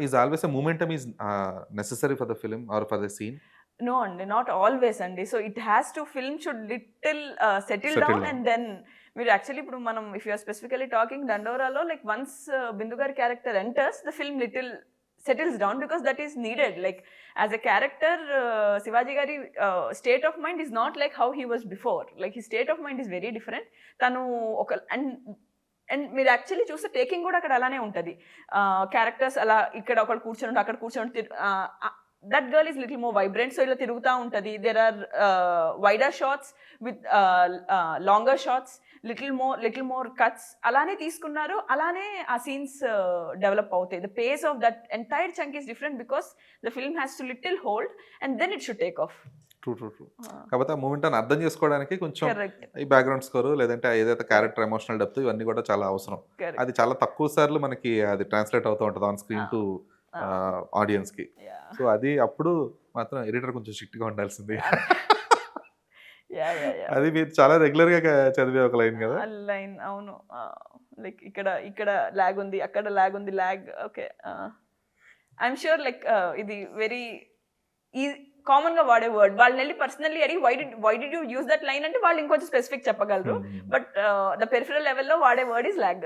Is always a momentum is necessary for the film or for the scene. No అండి. Not always అండి. So it has to film should little settle settle down down. And then మీరు actually ఇప్పుడు మనం if you are specifically talking దండోరాలో like once Bindu గారి character enters the film little settles down because that is needed. Like as a character, Shivaji Gari state of mind is not like how he was before. Like his state of mind is very different. Tanu oka and మీరు actually చూస్తే taking కూడా అక్కడ అలానే ఉంటుంది. Characters అలా ఇక్కడ ఒకళ్ళు కూర్చొని అక్కడ కూర్చొని that girl is little more vibrant. So ఇలా తిరుగుతూ ఉంటుంది. There are wider shots with longer shots, little more cuts అలానే తీసుకున్నారు. అలానే ఆ సీన్స్ డెవలప్ అవుతాయి. The pace of that entire chunk is different because the film has to little hold and then it should take off. True. కాకపోతే ఆ moment అని అర్థం చేసుకోవడానికి కొంచెం కరెక్ట్. ఈ బ్యాక్గ్రౌండ్ స్కోర్ లేదంటే ఏదైతే క్యారెక్టర్ ఎమోషనల్ డెప్త్ ఇవన్నీ కూడా చాలా అవసరం. అది చాలా తక్కువ సార్లు మనకి అది ట్రాన్స్లేట్ అవుతూ ఉంటుంది ఆన్ స్క్రీన్ టు ఆడియన్స్ కి. సో అది అప్పుడు మాత్రం ఎడిటర్ కొంచెం స్ట్రిక్ట్ గా ఉండాల్సింది. అది మీరు చాలా రెగ్యులర్ గా చదివే ఒక లైన్ కదా. లైన్ అవును. లైక్ ఇక్కడ లాగ్ ఉంది, అక్కడ లాగ్ ఉంది. Lag okay. I'm sure like ఇది వెరీ కామన్ గా వాడే వర్డ్. వాళ్ళని వెళ్ళి పర్సనల్లీ అడిగి why did you use that line అంటే వాళ్ళు ఇంకొంచెం స్పెసిఫిక్ చెప్పగలరు. బట్ ద పెరిఫరల్ లెవెల్లో వాడే వర్డ్ ఈజ్ లాగ్.